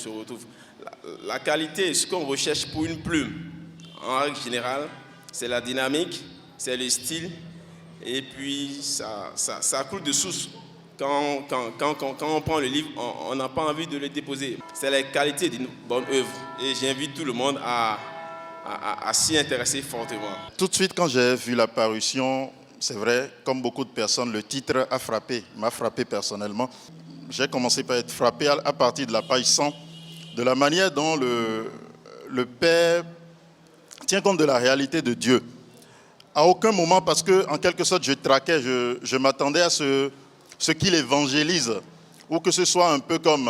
[SPEAKER 12] retrouve. La qualité, ce qu'on recherche pour une plume, en règle générale, c'est la dynamique, c'est le style, et puis ça coule de source. Quand on prend le livre, on n'a pas envie de le déposer. C'est la qualité d'une bonne œuvre, et j'invite tout le monde à s'y intéresser fortement.
[SPEAKER 13] Tout de suite, quand j'ai vu la parution, c'est vrai, comme beaucoup de personnes, le titre m'a frappé personnellement. J'ai commencé par être frappé à partir de la page 100, de la manière dont le Père tient compte de la réalité de Dieu. À aucun moment, parce que en quelque sorte, je traquais, je m'attendais à ce qu'il évangélise, ou que ce soit un peu comme,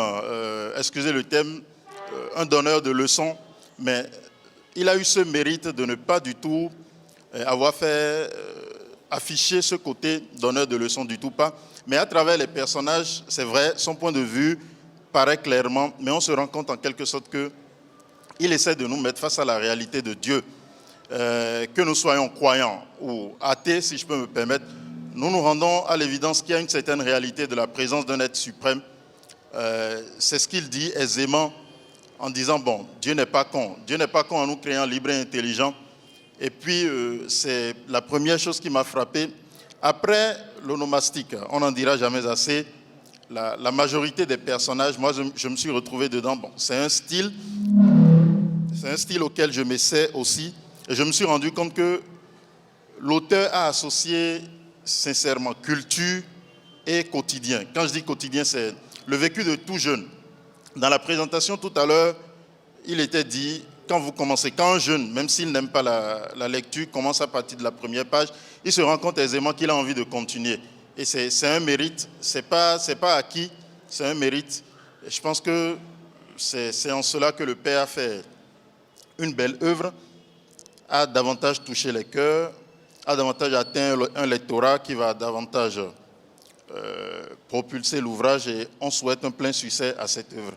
[SPEAKER 13] excusez le thème, un donneur de leçons, mais il a eu ce mérite de ne pas du tout avoir fait afficher ce côté donneur de leçons, du tout pas. Mais à travers les personnages, c'est vrai, son point de vue paraît clairement, mais on se rend compte en quelque sorte qu'il essaie de nous mettre face à la réalité de Dieu. Que nous soyons croyants ou athées, si je peux me permettre, nous nous rendons à l'évidence qu'il y a une certaine réalité de la présence d'un être suprême. C'est ce qu'il dit aisément en disant, bon, Dieu n'est pas con. Dieu n'est pas con en nous créant libres et intelligents. Et puis, c'est la première chose qui m'a frappé. Après l'onomastique, on n'en dira jamais assez, la majorité des personnages, moi, je me suis retrouvé dedans. Bon, c'est un style auquel je m'essaie aussi. Et je me suis rendu compte que l'auteur a associé sincèrement culture et quotidien. Quand je dis quotidien, c'est le vécu de tout jeune. Dans la présentation tout à l'heure, il était dit, quand un jeune, même s'il n'aime pas la lecture, commence à partir de la première page, il se rend compte aisément qu'il a envie de continuer. Et c'est un mérite, c'est pas acquis, c'est un mérite. Et je pense que c'est en cela que le Père a fait une belle œuvre, a davantage touché les cœurs, a davantage atteint un lectorat qui va davantage propulser l'ouvrage, et on souhaite un plein succès à cette œuvre.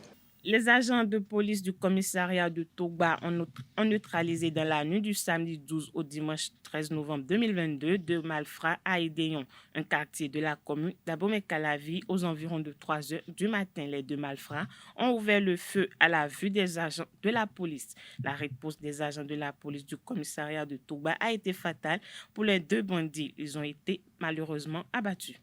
[SPEAKER 3] Les agents de police du commissariat de Togba ont neutralisé dans la nuit du samedi 12 au dimanche 13 novembre 2022 deux malfrats à Idéon, un quartier de la commune d'Abomey-Calavi. Aux environs de 3 heures du matin, les deux malfrats ont ouvert le feu à la vue des agents de la police. La réponse des agents de la police du commissariat de Togba a été fatale pour les deux bandits. Ils ont été malheureusement abattus.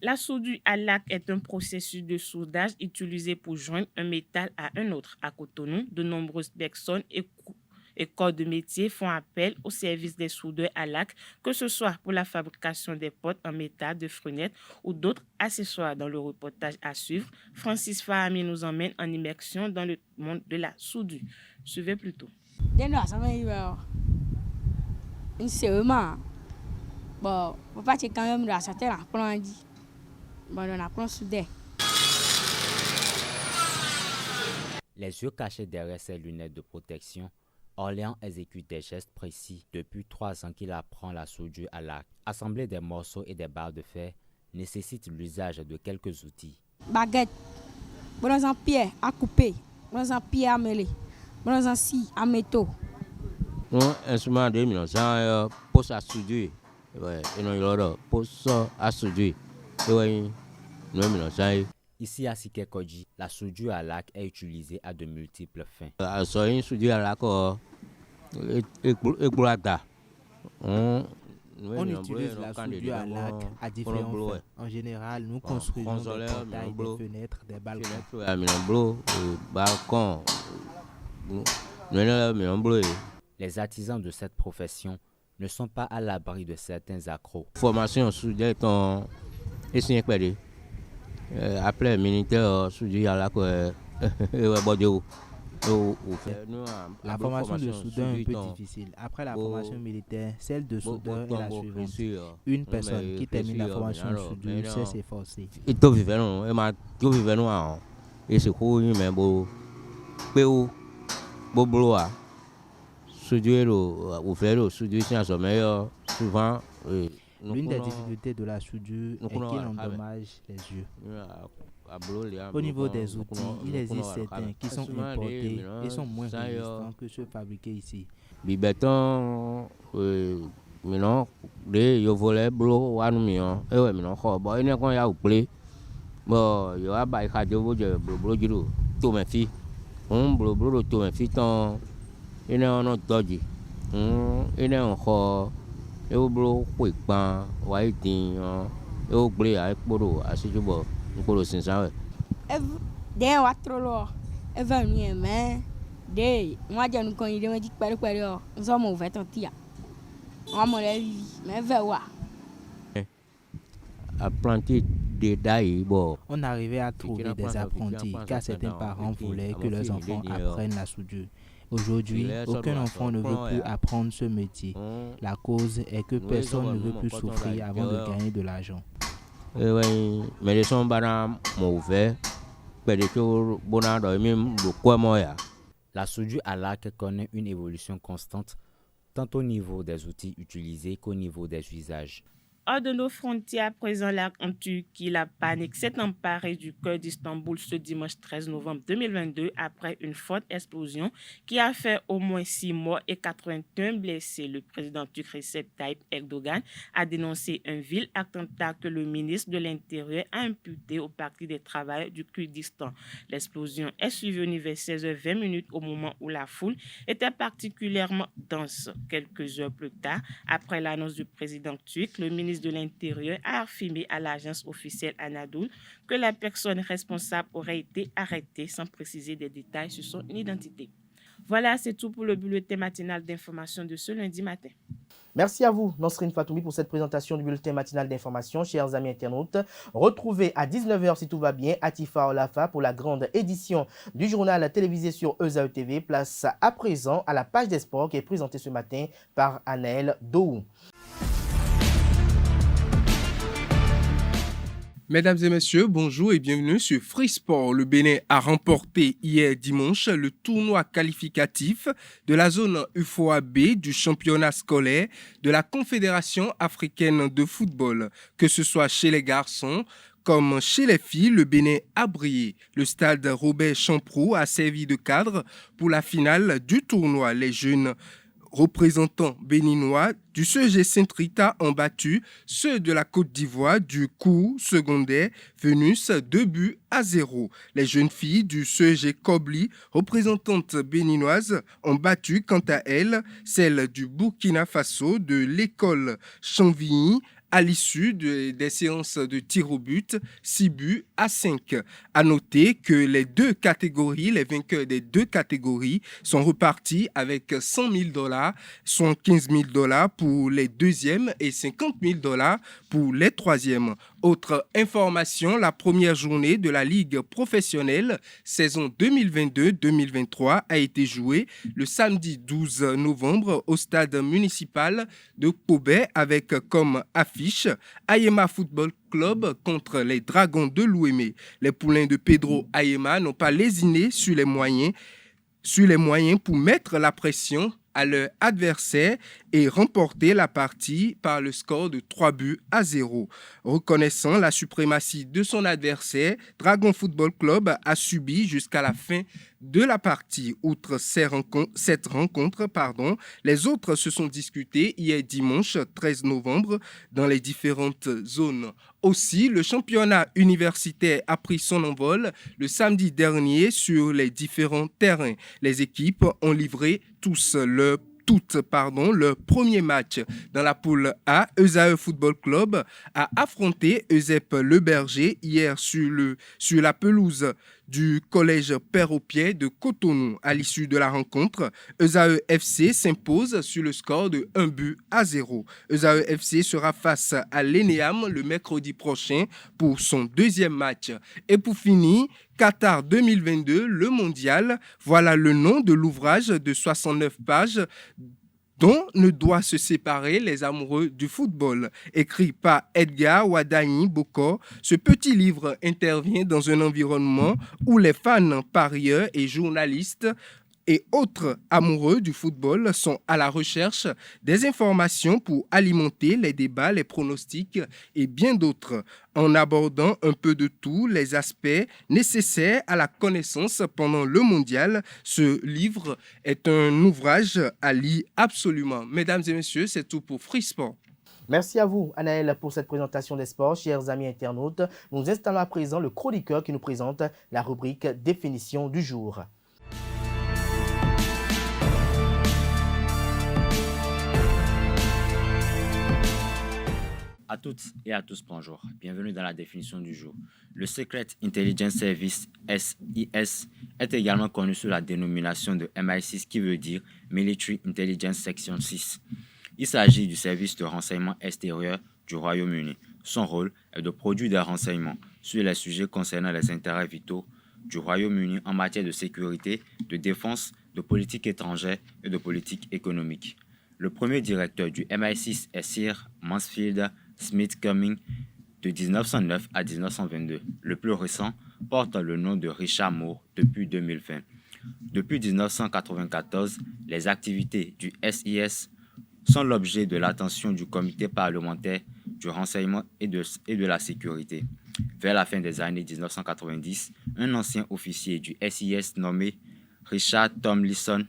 [SPEAKER 3] La soudure à lac est un processus de soudage utilisé pour joindre un métal à un autre. À Cotonou, de nombreuses personnes et corps de métier font appel au service des soudeurs à lac, que ce soit pour la fabrication des portes en métal de fenêtres ou d'autres accessoires. Dans le reportage à suivre, Francis Fahami nous emmène en immersion dans le monde de la soudure. Suivez plutôt.
[SPEAKER 14] Les yeux cachés derrière ses lunettes de protection, Orléans exécute des gestes précis depuis 3 ans qu'il apprend la soudure à l'arc. Assembler des morceaux et des barres de fer nécessite l'usage de quelques outils.
[SPEAKER 15] Baguette, bon pierre à couper, bon pierre à mêler, bon scie à métaux.
[SPEAKER 16] Un instrument de 1900 poste à soudure. Ouais, et non il a poste à soudure. Ouais, 1900.
[SPEAKER 14] Ici à Sikekoji, la soudure à lac est utilisée à de multiples fins.
[SPEAKER 16] Une soudure à lac
[SPEAKER 17] on utilise la soudure à lac à différents fins. En général, nous construisons des portails, des fenêtres, des balcons.
[SPEAKER 14] Les artisans de cette profession ne sont pas à l'abri de certains accros.
[SPEAKER 16] Formation soudure après militaire soudure à lac
[SPEAKER 17] La formation de soudeur est un peu difficile. Après la formation militaire, celle de soudeur est la suivante. Une personne qui termine la formation de soudure sait s'efforcer. L'une des difficultés de la soudure est qu'il endommage les yeux. Au niveau des outils, il existe certains qui sont importés et sont moins résistants que ceux fabriqués ici. On arrivait à trouver des apprentis car certains parents voulaient que leurs enfants apprennent la soudure. Aujourd'hui, aucun enfant ne veut plus apprendre ce métier. La cause est que personne ne veut plus souffrir avant de gagner de l'argent.
[SPEAKER 14] La soudure à lac connaît une évolution constante, tant au niveau des outils utilisés qu'au niveau des usages.
[SPEAKER 3] Hors de nos frontières, à présent, en Turquie, la panique s'est emparée du cœur d'Istanbul ce dimanche 13 novembre 2022 après une forte explosion qui a fait au moins 6 morts et 81 blessés. Le président turc Recep Tayyip Erdogan a dénoncé un vil attentat que le ministre de l'Intérieur a imputé au Parti des travailleurs du Kurdistan. L'explosion est survenue vers 16h20 au moment où la foule était particulièrement dense. Quelques heures plus tard, après l'annonce du président turc, le ministre de l'Intérieur a affirmé à l'agence officielle Anadolu que la personne responsable aurait été arrêtée sans préciser des détails sur son identité. Voilà, c'est tout pour le bulletin matinal d'information de ce lundi matin.
[SPEAKER 1] Merci à vous, Nosrine Fatoumi, pour cette présentation du bulletin matinal d'information. Chers amis internautes, retrouvez à 19h, si tout va bien, Atifa Olafa pour la grande édition du journal télévisé sur ESAE TV. Place à présent à la page des sports qui est présentée ce matin par Anaël Dohou.
[SPEAKER 4] Mesdames et messieurs, bonjour et bienvenue sur Free Sport. Le Bénin a remporté hier dimanche le tournoi qualificatif de la zone UFOA B du championnat scolaire de la Confédération africaine de football. Que ce soit chez les garçons comme chez les filles, le Bénin a brillé. Le stade Robert Champroux a servi de cadre pour la finale du tournoi. Les jeunes représentants béninois du CEG Saint-Rita ont battu ceux de la Côte d'Ivoire du cours secondaire Venus 2-0. Les jeunes filles du CEG Kobli, représentantes béninoises, ont battu quant à elles celles du Burkina Faso de l'école Chanvilly à l'issue des séances de tir au but, 6-5. À noter que les vainqueurs des deux catégories sont repartis avec $100,000, soit $15,000 pour les deuxièmes et $50,000 pour les troisièmes. Autre information, la première journée de la Ligue professionnelle saison 2022-2023 a été jouée le samedi 12 novembre au stade municipal de Kobe avec comme affiche Ayema Football Club contre les Dragons de Louémé. Les poulains de Pedro Ayema n'ont pas lésiné sur les moyens pour mettre la pression à leur adversaire et remporté la partie par le score de 3-0. Reconnaissant la suprématie de son adversaire, Dragon Football Club a subi jusqu'à la fin de la partie. Outre cette rencontre, les autres se sont discutés hier dimanche 13 novembre dans les différentes zones. Aussi, le championnat universitaire a pris son envol le samedi dernier sur les différents terrains. Les équipes ont livré leur premier match. Dans la poule A, ESAE Football Club a affronté ESEP Le Berger hier sur la pelouse du collège Père-au-Pied de Cotonou. À l'issue de la rencontre, ESAE FC s'impose sur le score de 1-0. ESAE FC sera face à l'ENEAM le mercredi prochain pour son deuxième match. Et pour finir, Qatar 2022, le mondial, voilà le nom de l'ouvrage de 69 pages dont ne doivent se séparer les amoureux du football. Écrit par Edgar Ouadani Boko, ce petit livre intervient dans un environnement où les fans, parieurs et journalistes et autres amoureux du football sont à la recherche des informations pour alimenter les débats, les pronostics et bien d'autres, en abordant un peu de tous les aspects nécessaires à la connaissance pendant le mondial. Ce livre est un ouvrage à lire absolument. Mesdames et messieurs, c'est tout pour Free Sport.
[SPEAKER 1] Merci à vous, Anaël, pour cette présentation des sports. Chers amis internautes, nous installons à présent le chroniqueur qui nous présente la rubrique définition du jour.
[SPEAKER 14] À toutes et à tous, bonjour. Bienvenue dans la définition du jour. Le Secret Intelligence Service, SIS, est également connu sous la dénomination de MI6 qui veut dire Military Intelligence Section 6. Il s'agit du service de renseignement extérieur du Royaume-Uni. Son rôle est de produire des renseignements sur les sujets concernant les intérêts vitaux du Royaume-Uni en matière de sécurité, de défense, de politique étrangère et de politique économique. Le premier directeur du MI6 est Sir Mansfield Smith Cumming de 1909 à 1922. Le plus récent porte le nom de Richard Moore depuis 2020. Depuis 1994, les activités du SIS sont l'objet de l'attention du comité parlementaire du renseignement et de la sécurité. Vers la fin des années 1990, un ancien officier du SIS nommé Richard Tomlinson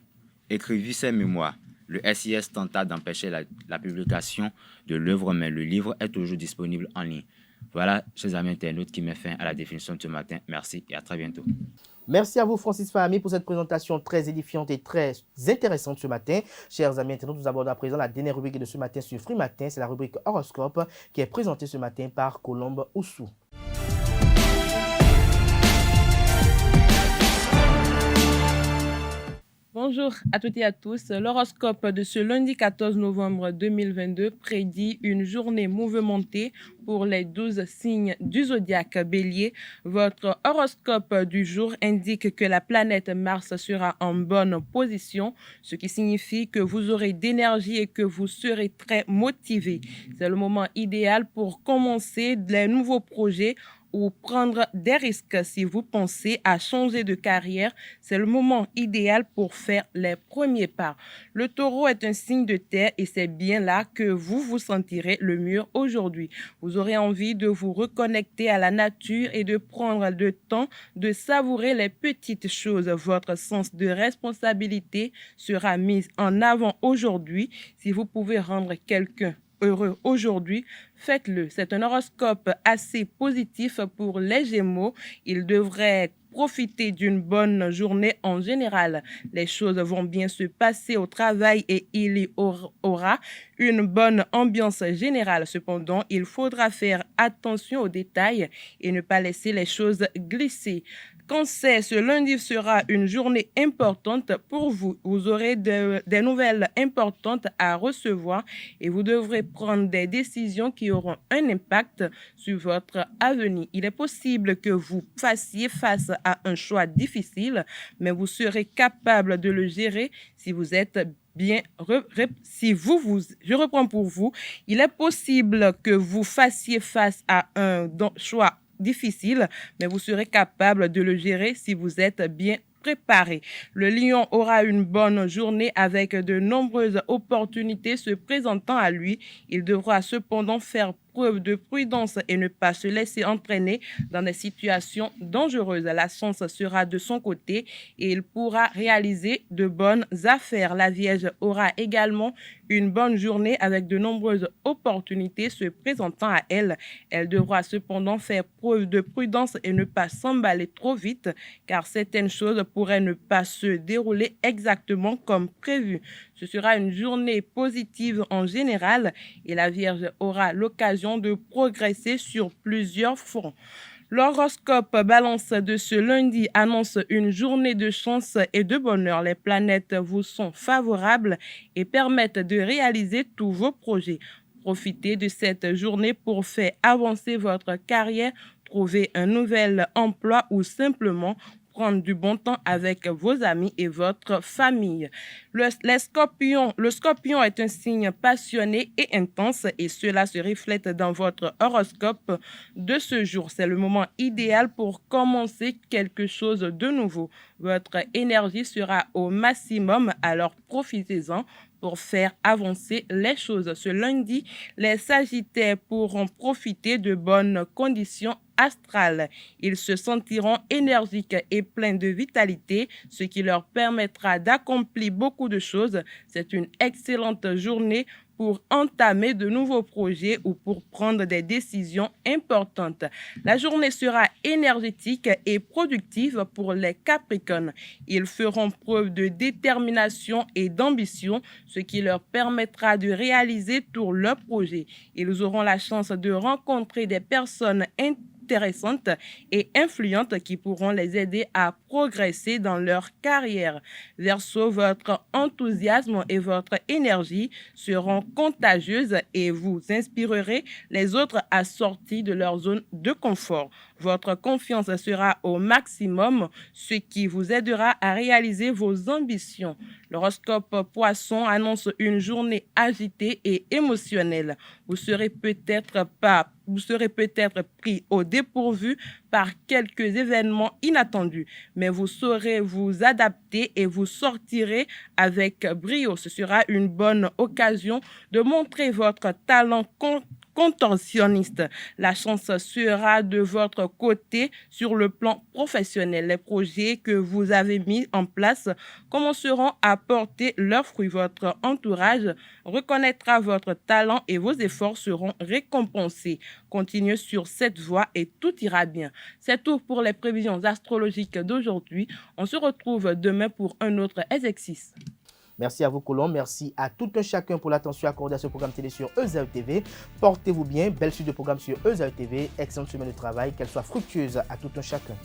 [SPEAKER 14] écrivit ses mémoires. Le SIS tenta d'empêcher la publication de l'œuvre, mais le livre est toujours disponible en ligne. Voilà, chers amis internautes, qui met fin à la définition de ce matin. Merci et à très bientôt.
[SPEAKER 1] Merci à vous, Francis Fahmy, pour cette présentation très édifiante et très intéressante ce matin. Chers amis internautes, nous abordons à présent la dernière rubrique de ce matin sur Free Matin. C'est la rubrique Horoscope qui est présentée ce matin par Colombe Oussou.
[SPEAKER 3] Bonjour à toutes et à tous. L'horoscope de ce lundi 14 novembre 2022 prédit une journée mouvementée pour les 12 signes du zodiaque Bélier. Votre horoscope du jour indique que la planète Mars sera en bonne position, ce qui signifie que vous aurez d'énergie et que vous serez très motivé. C'est le moment idéal pour commencer les nouveaux projets ou prendre des risques. Si vous pensez à changer de carrière, c'est le moment idéal pour faire les premiers pas. Le taureau est un signe de terre et c'est bien là que vous vous sentirez le mieux aujourd'hui. Vous aurez envie de vous reconnecter à la nature et de prendre le temps de savourer les petites choses. Votre sens de responsabilité sera mis en avant aujourd'hui. Si vous pouvez rendre quelqu'un heureux aujourd'hui, faites-le. C'est un horoscope assez positif pour les Gémeaux. Ils devraient profiter d'une bonne journée en général. Les choses vont bien se passer au travail et il y aura une bonne ambiance générale. Cependant, il faudra faire attention aux détails et ne pas laisser les choses glisser. Cancer, ce lundi sera une journée importante pour vous. Vous aurez des nouvelles importantes à recevoir et vous devrez prendre des décisions qui auront un impact sur votre avenir. Il est possible que vous fassiez face à un choix difficile, mais vous serez capable de le gérer si vous êtes bien. Je reprends pour vous. Il est possible que vous fassiez face à un choix difficile, mais vous serez capable de le gérer si vous êtes bien préparer. Le lion aura une bonne journée avec de nombreuses opportunités se présentant à lui. Il devra cependant faire preuve de prudence et ne pas se laisser entraîner dans des situations dangereuses. La chance sera de son côté et il pourra réaliser de bonnes affaires. La Vierge aura également une bonne journée avec de nombreuses opportunités se présentant à elle. Elle devra cependant faire preuve de prudence et ne pas s'emballer trop vite car certaines choses pourraient ne pas se dérouler exactement comme prévu. Ce sera une journée positive en général et la Vierge aura l'occasion de progresser sur plusieurs fronts. L'horoscope Balance de ce lundi annonce une journée de chance et de bonheur. Les planètes vous sont favorables et permettent de réaliser tous vos projets. Profitez de cette journée pour faire avancer votre carrière, trouver un nouvel emploi ou simplement prendre du bon temps avec vos amis et votre famille. Le scorpion est un signe passionné et intense et cela se reflète dans votre horoscope de ce jour. C'est le moment idéal pour commencer quelque chose de nouveau. Votre énergie sera au maximum, alors profitez-en pour faire avancer les choses. Ce lundi, les Sagittaires pourront profiter de bonnes conditions astrales. Ils se sentiront énergiques et pleins de vitalité, ce qui leur permettra d'accomplir beaucoup de choses. C'est une excellente journée pour entamer de nouveaux projets ou pour prendre des décisions importantes. La journée sera énergétique et productive pour les Capricornes. Ils feront preuve de détermination et d'ambition, ce qui leur permettra de réaliser tous leurs projets. Ils auront la chance de rencontrer des personnes intéressantes et influentes qui pourront les aider à progresser dans leur carrière. Verseau, votre enthousiasme et votre énergie seront contagieuses et vous inspirerez les autres à sortir de leur zone de confort. Votre confiance sera au maximum, ce qui vous aidera à réaliser vos ambitions. L'horoscope Poisson annonce une journée agitée et émotionnelle. Vous serez peut-être pris au dépourvu par quelques événements inattendus, mais vous saurez vous adapter et vous sortirez avec brio. Ce sera une bonne occasion de montrer votre talent contorsionniste. La chance sera de votre côté sur le plan professionnel. Les projets que vous avez mis en place commenceront à porter leurs fruits. Votre entourage reconnaîtra votre talent et vos efforts seront récompensés. Continuez sur cette voie et tout ira bien. C'est tout pour les prévisions astrologiques d'aujourd'hui. On se retrouve demain pour un autre exercice.
[SPEAKER 1] Merci à vous, Colomb. Merci à tout un chacun pour l'attention accordée à ce programme télé sur EZAE TV. Portez-vous bien. Belle suite de programme sur EZAE TV. Excellente semaine de travail. Qu'elle soit fructueuse à tout un chacun.